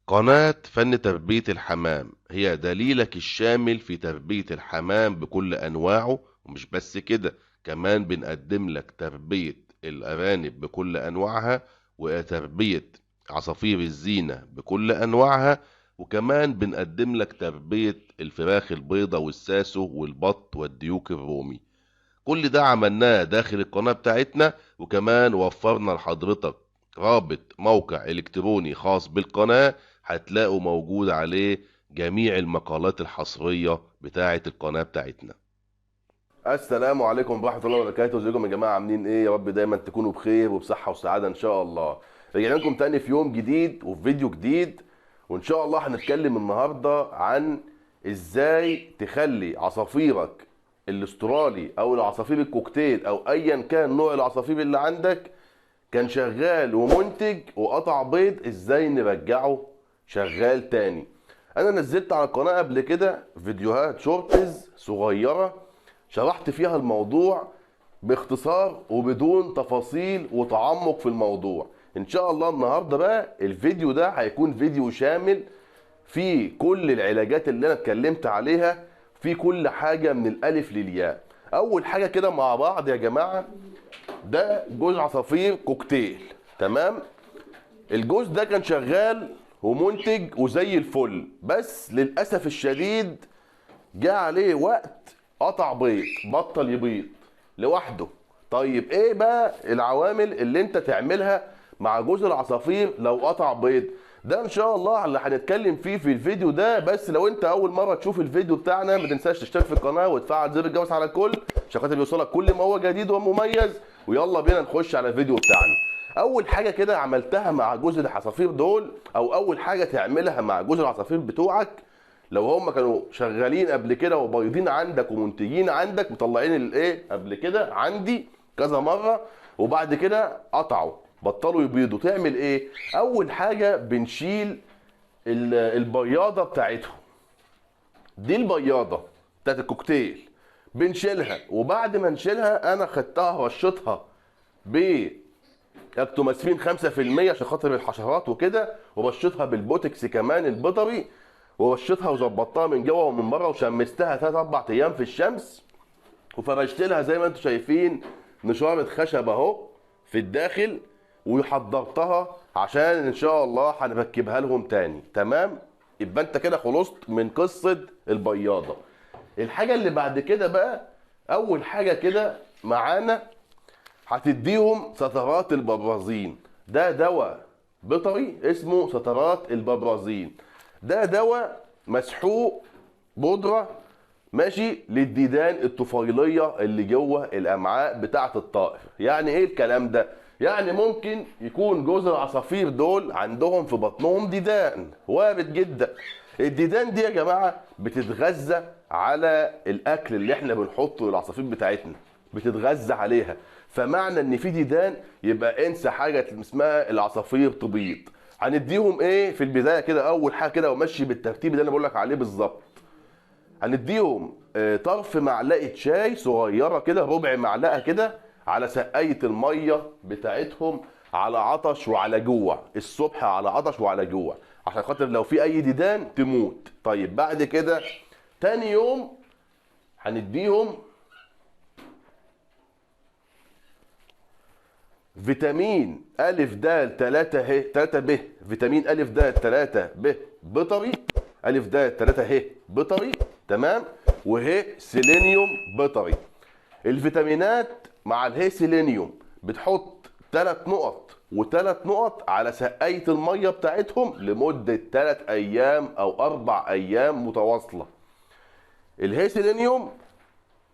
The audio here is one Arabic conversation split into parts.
قناة فن تربية الحمام هي دليلك الشامل في تربية الحمام بكل أنواعه، ومش بس كده، كمان بنقدم لك تربية الأرانب بكل أنواعها، وتربية عصافير الزينة بكل أنواعها، وكمان بنقدم لك تربية الفراخ البيضة والساسو والبط والديوك الرومي. كل ده عملناه داخل القناة بتاعتنا، وكمان وفرنا لحضرتك رابط موقع إلكتروني خاص بالقناة، هتلاقوا موجود عليه جميع المقالات الحصرية بتاعة القناة بتاعتنا. السلام عليكم ورحمة الله وبركاته. ازيكم يا جماعة؟ عاملين ايه؟ يا رب دايما تكونوا بخير وبصحة وسعادة ان شاء الله. رجعنا لكم تاني في يوم جديد وفي فيديو جديد، وان شاء الله هنتكلم النهاردة عن ازاي تخلي عصافيرك الاسترالي او العصافير الكوكتيل او ايا كان نوع العصافير اللي عندك كان شغال ومنتج وقطع بيض، ازاي نرجعه شغال تاني. انا نزلت على القناة قبل كده فيديوهات شورتز صغيرة شرحت فيها الموضوع باختصار وبدون تفاصيل وتعمق في الموضوع. ان شاء الله النهاردة بقى الفيديو ده هيكون فيديو شامل فيه كل العلاجات اللي انا اتكلمت عليها، في كل حاجة من الالف للياء. اول حاجة كده مع بعض يا جماعة، ده جوز عصافير كوكتيل. تمام، الجوز ده كان شغال ومنتج وزي الفل، بس للاسف الشديد جه عليه وقت قطع بيض، بطل يبيض لوحده. طيب ايه بقى العوامل اللي انت تعملها مع جوز العصافير لو قطع بيض؟ ده ان شاء الله اللي هنتكلم فيه في الفيديو ده. بس لو انت اول مره تشوف الفيديو بتاعنا ما تنساش تشترك في القناه وتفعل زر الجرس على الكل عشان خاطر يوصلك كل ما هو جديد ومميز. ويلا بينا نخش على الفيديو بتاعنا. اول حاجه كده عملتها مع جوز العصافير دول، او اول حاجه تعملها مع جوز العصافير بتوعك لو هم كانوا شغالين قبل كده وبايضين عندك ومنتجين عندك مطلعين الايه قبل كده عندي كذا مره، وبعد كده قطعوا بطلوا يبيضوا، تعمل ايه؟ اول حاجه بنشيل البياضه بتاعتهم. دي البياضه بتاعت الكوكتيل بنشيلها، وبعد ما نشيلها انا خدتها رشيتها ب اكتوماسفين 5% عشان خاطر الحشرات وكده، ورشيتها بالبوتكس كمان البيطري، ورشيتها وظبطتها من جوه ومن بره، وشمستها 3 4 ايام في الشمس، وفرشت لها زي ما انتم شايفين نشاره خشب اهو في الداخل، وحضرتها عشان ان شاء الله هنركبها لهم تاني. تمام، يبقى انت كده خلصت من قصه البياضه. الحاجه اللي بعد كده بقى، اول حاجه كده معانا هتديهم سترات البرازين. ده دواء بيطري اسمه سترات البرازين. ده دواء مسحوق بودره ماشي للديدان الطفيليه اللي جوه الامعاء بتاعه الطائر. يعني ايه الكلام ده؟ يعني ممكن يكون جوز العصافير دول عندهم في بطنهم ديدان، وارد جدا. الديدان دي يا جماعه بتتغذى على الاكل اللي احنا بنحطه للعصافير بتاعتنا، بتتغذى عليها. فمعنى ان في ديدان يبقى انسى حاجه اسمها العصافير تبيض. هنديهم ايه في البدايه كده؟ اول حاجه كده ومشي بالترتيب اللي انا بقول لك عليه بالظبط. هنديهم طرف معلقه شاي صغيره كده، ربع معلقه كده على سقايه الميه بتاعتهم، على عطش وعلى جوع الصبح، على عطش وعلى جوع، عشان خاطر لو في اي ديدان تموت. طيب بعد كده تاني يوم هنديهم فيتامين ألف د 3 ه 3 ب، فيتامين ألف د 3 ب بيطري، ألف د 3 ه بيطري. تمام، وه سيلينيوم بيطري. الفيتامينات مع اله سيلينيوم بتحط 3 نقط و3 نقط على سقاية المية بتاعتهم لمدة 3 أيام أو 4 أيام متواصلة. اله سيلينيوم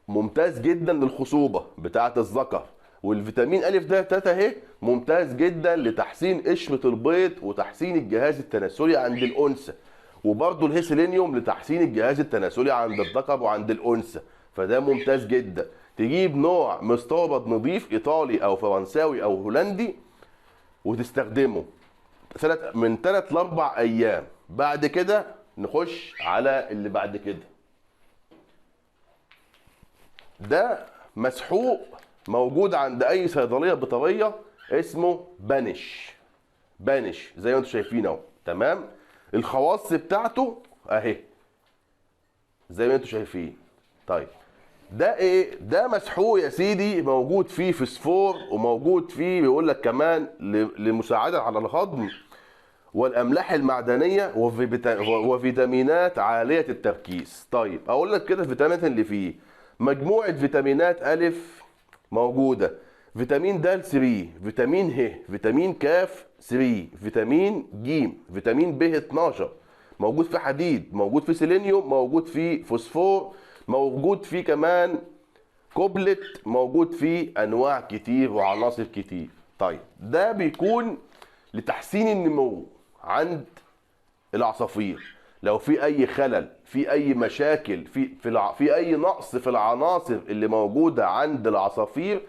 ممتاز جدا للخصوبه بتاعه الذكر، والفيتامين الف ده 3 اهي ممتاز جدا لتحسين قشره البيض وتحسين الجهاز التناسلي عند الانثى، وبرده الهيسيلينيوم لتحسين الجهاز التناسلي عند الذكر وعند الانثى. فده ممتاز جدا. تجيب نوع مستورد نظيف ايطالي او فرنساوي او هولندي وتستخدمه من 3 ل 4 ايام. بعد كده نخش على اللي بعد كده. ده مسحوق موجود عند اي صيدليه بيطريه اسمه بانش. بانش زي ما انتم شايفين اهو. تمام، الخواص بتاعته اهي زي ما انتم شايفين. طيب ده ايه؟ ده مسحوق يا سيدي، موجود فيه فسفور وموجود فيه بيقول لك كمان لمساعده على الهضم والاملاح المعدنيه وفيتامينات عاليه التركيز. طيب اقول لك كده الفيتامينات اللي فيه: مجموعه فيتامينات الف موجوده، فيتامين د 3، فيتامين ه، فيتامين ك 3، فيتامين ج، فيتامين ب 12، موجود في حديد، موجود في سيلينيوم، موجود في فوسفور، موجود فيه كمان كوبلت، موجود فيه انواع كتير وعناصر كتير. طيب ده بيكون لتحسين النمو عند العصافير. لو في اي خلل، في اي مشاكل، في اي نقص في العناصر اللي موجوده عند العصافير،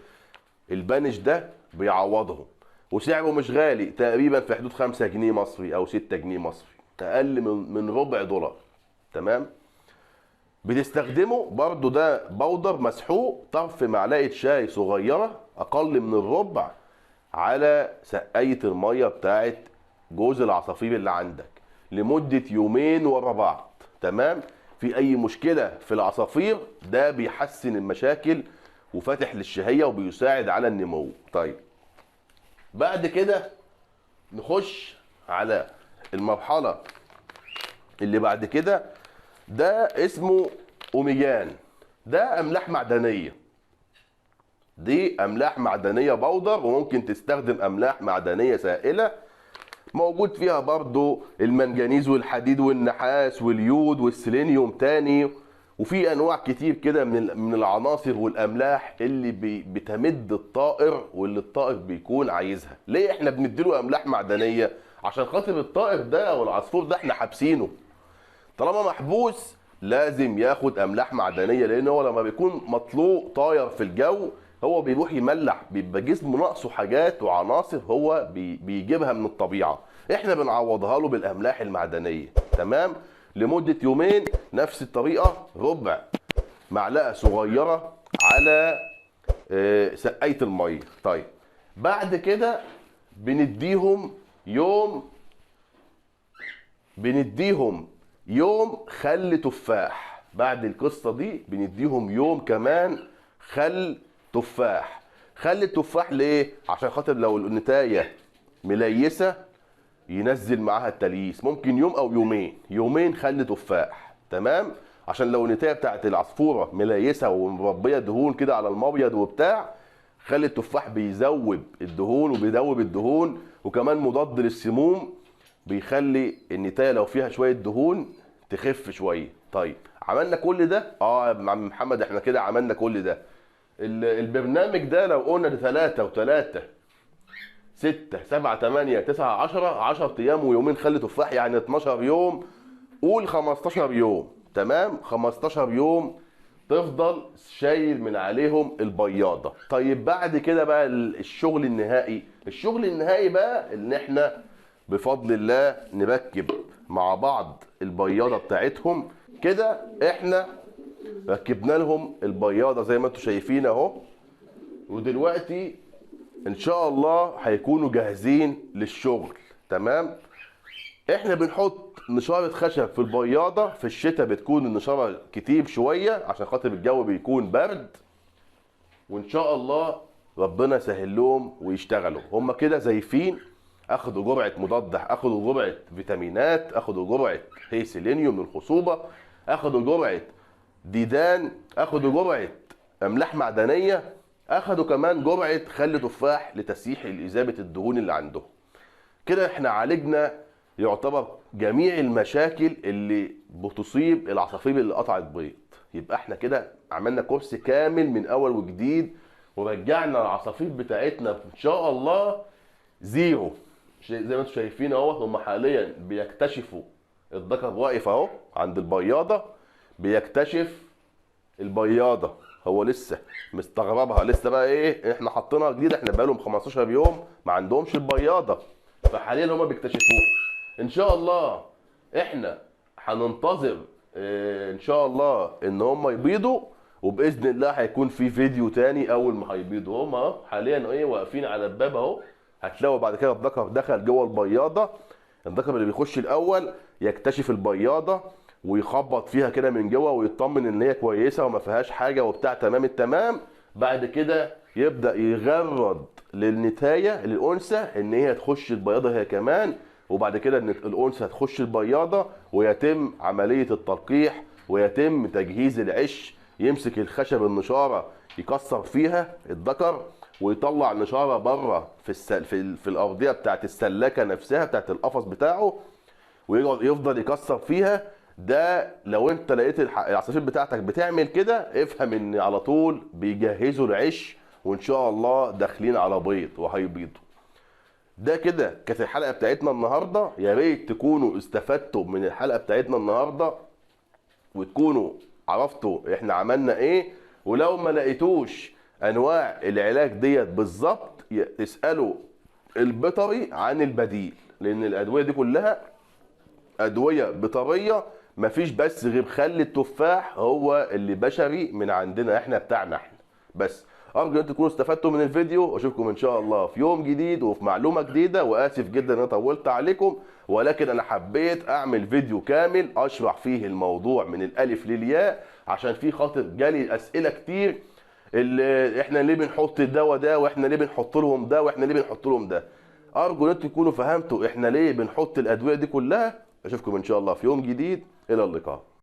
البانش ده بيعوضهم. وسعره مش غالي، تقريبا في حدود 5 جنيه مصري او 6 جنيه مصري، اقل من ربع دولار. تمام. بتستخدمه برضو ده بودر مسحوق، طرف معلقه شاي صغيره اقل من الربع على سقايه الميه بتاعت جوز العصافير اللي عندك لمده يومين ورا بعض. تمام. في اي مشكله في العصافير ده بيحسن المشاكل وفاتح للشهيه وبيساعد على النمو. طيب بعد كده نخش على المرحله اللي بعد كده، ده اسمه اوميجان. ده املاح معدنيه، دي املاح معدنيه بودر، وممكن تستخدم املاح معدنيه سائله موجود فيها برضو المنجنيز والحديد والنحاس واليود والسيلينيوم تاني، وفي انواع كتير كده من العناصر والاملاح اللي بتمد الطائر واللي الطائر بيكون عايزها. ليه احنا بنديله املاح معدنيه؟ عشان خاطر الطائر ده او العصفور ده احنا حابسينه، طالما محبوس لازم ياخد املاح معدنيه، لان هو لما بيكون مطلوق طاير في الجو هو بيروح يملح، بيبقى جسمه ناقصه حاجات وعناصر هو بيجيبها من الطبيعه، احنا بنعوضها له بالاملاح المعدنيه. تمام. لمده يومين نفس الطريقه، ربع معلقه صغيره على سقايه الميه. طيب بعد كده بنديهم يوم خل تفاح. بعد القصه دي بنديهم يوم كمان خل تفاح. خل التفاح ليه؟ عشان خاطر لو النتايه مليسه ينزل معاها التليس، ممكن يوم او يومين خل تفاح. تمام. عشان لو النتايه بتاعت العصفوره مليسه ومربيه دهون كده على المبيض وبتاع، خل التفاح بيذوب الدهون وبيذوب الدهون، وكمان مضاد للسموم، بيخلي النتايه لو فيها شويه دهون تخف شويه. طيب عملنا كل ده؟ يا عم محمد احنا كده عملنا كل ده. البرنامج ده لو قلنا 3 و3 6 7 8 9 10 ايام ويومين خل تفاح، يعني 12 يوم، قول 15 يوم. تمام. 15 يوم تفضل شايل من عليهم البياضه. طيب بعد كده بقى الشغل النهائي بقى ان احنا بفضل الله نركب مع بعض البياضه بتاعتهم. كده احنا ركبنا لهم البياضه زي ما انتم شايفين اهو، ودلوقتي ان شاء الله هيكونوا جاهزين للشغل. تمام. احنا بنحط نشاره خشب في البياضه، في الشتاء بتكون النشاره كتير شويه عشان خاطر الجو بيكون برد، وان شاء الله ربنا يسهل لهم ويشتغلوا. هم كده زيفين، اخدوا جرعه مضاد، اخدوا جرعه فيتامينات، اخدوا جرعه هي سيلينيوم للخصوبه، اخدوا جرعه ديدان، اخدوا جرعه املاح معدنيه، اخدوا كمان جرعه خل تفاح لتسييح اذابه الدهون اللي عندهم. كده احنا عالجنا يعتبر جميع المشاكل اللي بتصيب العصافير اللي قطعت بيض. يبقى احنا كده عملنا كورس كامل من اول وجديد، ورجعنا العصافير بتاعتنا ان شاء الله زيرو. زي ما انتم شايفين اهو، هم حاليا بيكتشفوا الذكر واقف اهو عند البياضه بيكتشف البياضه، هو لسه مستغربها، لسه بقى ايه، احنا حاطينها جديد، احنا بقالهم 15 يوم ما عندهمش البياضه، فحاليا هم بيكتشفوها. ان شاء الله احنا هننتظر ان شاء الله ان هم يبيضوا، وباذن الله هيكون في فيديو تاني اول ما هيبيضوا. هم اهو حاليا ايه واقفين على الباب اهو، هتلاقوا بعد كده الذكر دخل جوه البياضه الذكر اللي بيخش الاول يكتشف البياضه ويخبط فيها كده من جوه ويطمن ان هي كويسه وما فيهاش حاجه وبتاع تمام التمام. بعد كده يبدا يغرد للنتايه للانثى ان هي تخش البياضه هي كمان، وبعد كده ان الانثى هتخش البياضه ويتم عمليه التلقيح ويتم تجهيز العش. يمسك الخشب النشاره يكسر فيها الذكر ويطلع النشاره بره في الارضيه بتاعت السلاكه نفسها بتاعت القفص بتاعه، ويقعد يفضل يكسر فيها. ده لو انت لقيت العصافير بتاعتك بتعمل كده افهم ان على طول بيجهزوا العش وان شاء الله داخلين على بيض وهيبيضوا. ده كده كانت الحلقه بتاعتنا النهارده. يا ريت تكونوا استفدتوا من الحلقه بتاعتنا النهارده وتكونوا عرفتوا احنا عملنا ايه. ولو ما لقيتوش انواع العلاج ديت بالظبط اسالوا البيطري عن البديل، لان الادويه دي كلها ادويه بيطريه، مفيش بس غير خل التفاح هو اللي بشري من عندنا احنا بتاعنا احنا بس. ارجو ان انتم تكونوا استفدتوا من الفيديو واشوفكم ان شاء الله في يوم جديد وفي معلومه جديده. واسف جدا ان انا طولت عليكم، ولكن انا حبيت اعمل فيديو كامل اشرح فيه الموضوع من الالف للياء عشان في خاطر جالي اسئله كتير اللي احنا ليه بنحط الدواء ده واحنا ليه بنحط لهم ده واحنا ليه بنحط لهم ده. ارجو ان انتم تكونوا فهمتوا احنا ليه بنحط الادويه دي كلها. اشوفكم ان شاء الله في يوم جديد. الى اللقاء.